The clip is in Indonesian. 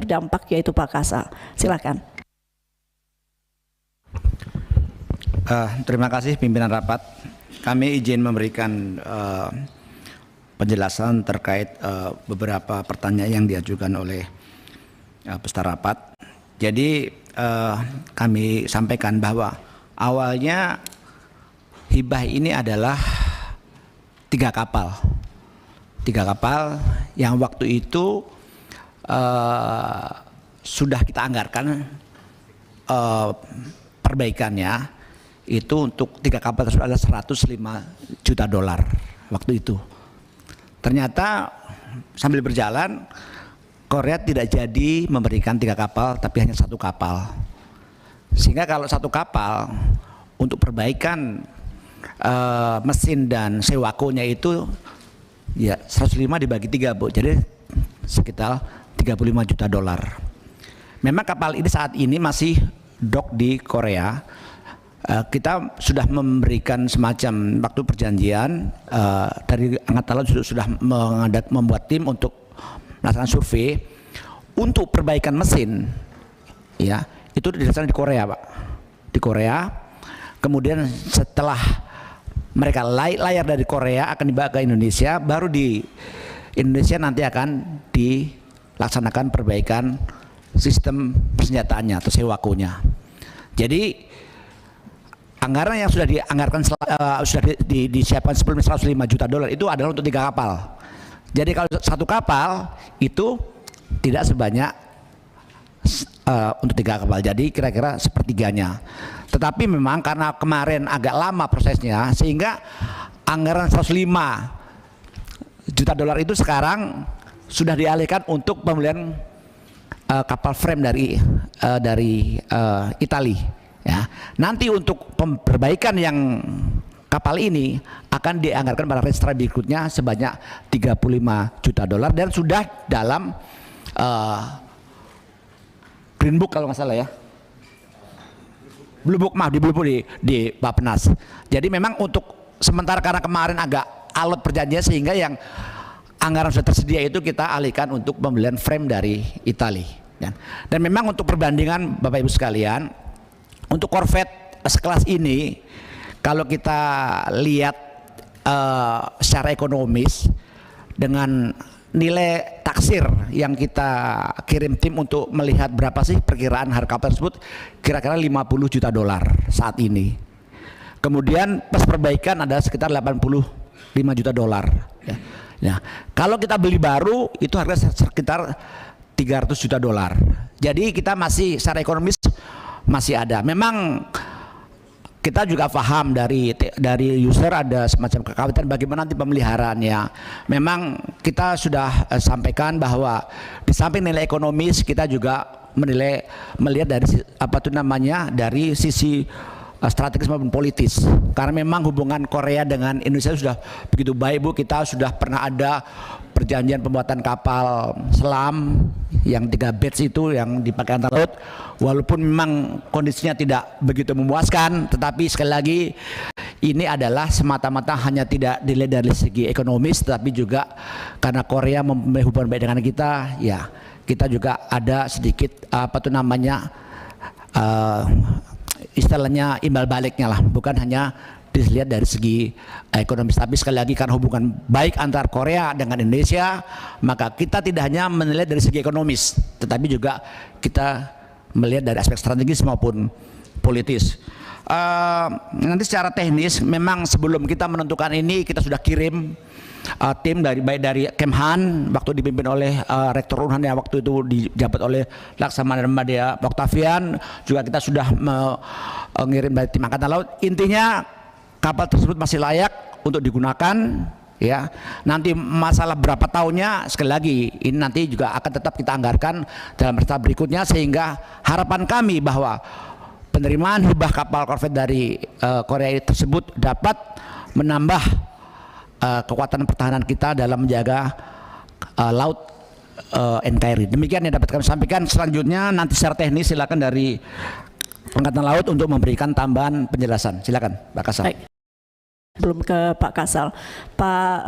berdampak, yaitu Pak Kasal. Silakan. Terima kasih pimpinan rapat. Kami izin memberikan penjelasan terkait beberapa pertanyaan yang diajukan oleh peserta rapat. Jadi kami sampaikan bahwa awalnya hibah ini adalah 3 kapal. 3 kapal yang waktu itu sudah kita anggarkan perbaikannya. Itu untuk 3 kapal tersebut ada $105 juta waktu itu. Ternyata sambil berjalan Korea tidak jadi memberikan 3 kapal tapi hanya 1 kapal. Sehingga kalau 1 kapal untuk perbaikan mesin dan sewakonya itu ya 105 dibagi 3, Bu. Jadi sekitar $35 juta. Memang kapal ini saat ini masih dock di Korea. Kita sudah memberikan semacam waktu perjanjian dari Angkatan Laut sudah membuat tim untuk melaksanakan survei untuk perbaikan mesin, ya itu dilaksanakan di Korea, Pak, di Korea. Kemudian setelah mereka layar dari Korea akan dibawa ke Indonesia, baru di Indonesia nanti akan dilaksanakan perbaikan sistem persenjataannya atau sewakonya. Jadi anggaran yang sudah dianggarkan sudah disiapkan sebelumnya $105 juta itu adalah untuk 3 kapal. Jadi kalau 1 kapal itu tidak sebanyak untuk 3 kapal. Jadi kira-kira sepertiganya. Tetapi memang karena kemarin agak lama prosesnya sehingga anggaran $105 juta itu sekarang sudah dialihkan untuk pembelian kapal frame dari Italia. Ya, nanti untuk perbaikan yang kapal ini akan dianggarkan pada rencana berikutnya sebanyak $35 juta dan sudah dalam Green Book kalau nggak salah ya. Blue Book, maaf, di Blue Book di Bappenas. Jadi memang untuk sementara karena kemarin agak alot perjanjian sehingga yang anggaran sudah tersedia itu kita alihkan untuk pembelian frame dari Italia. Dan memang untuk perbandingan Bapak Ibu sekalian, untuk Corvette sekelas ini kalau kita lihat secara ekonomis dengan nilai taksir yang kita kirim tim untuk melihat berapa sih perkiraan harga kapal tersebut, kira-kira $50 juta saat ini. Kemudian pas perbaikan ada sekitar $85 juta ya. Nah, kalau kita beli baru itu harga sekitar $300 juta. Jadi kita masih secara ekonomis masih ada. Memang kita juga paham dari user ada semacam kekhawatiran bagaimana nanti pemeliharaannya. Memang kita sudah sampaikan bahwa di samping nilai ekonomis kita juga melihat dari dari sisi strategis maupun politis. Karena memang hubungan Korea dengan Indonesia sudah begitu baik, Bu. Kita sudah pernah ada perjanjian pembuatan kapal selam yang 3 batch itu yang dipakai Angkatan Laut. Walaupun memang kondisinya tidak begitu memuaskan, tetapi sekali lagi ini adalah semata-mata hanya tidak dilihat dari segi ekonomis, tetapi juga karena Korea mempunyai hubungan baik dengan kita, ya kita juga ada sedikit istilahnya imbal baliknya lah, bukan hanya dilihat dari segi ekonomis, tapi sekali lagi karena hubungan baik antar Korea dengan Indonesia, maka kita tidak hanya menilai dari segi ekonomis, tetapi juga kita melihat dari aspek strategis maupun politis. Nanti secara teknis memang sebelum kita menentukan ini kita sudah kirim tim baik dari Kemhan waktu dipimpin oleh Rektor Unhan yang waktu itu dijabat oleh Laksamana Madya Octavian, juga kita sudah mengirim dari tim Angkatan Laut. Intinya kapal tersebut masih layak untuk digunakan, ya. Nanti masalah berapa tahunnya sekali lagi ini nanti juga akan tetap kita anggarkan dalam rencana berikutnya, sehingga harapan kami bahwa penerimaan hibah kapal Corvette dari Korea tersebut dapat menambah kekuatan pertahanan kita dalam menjaga laut NKRI. Demikian yang dapat kami sampaikan. Selanjutnya nanti secara teknis silakan dari Angkatan Laut untuk memberikan tambahan penjelasan. Silakan Pak Kasal. Baik. Belum ke Pak Kasal, Pak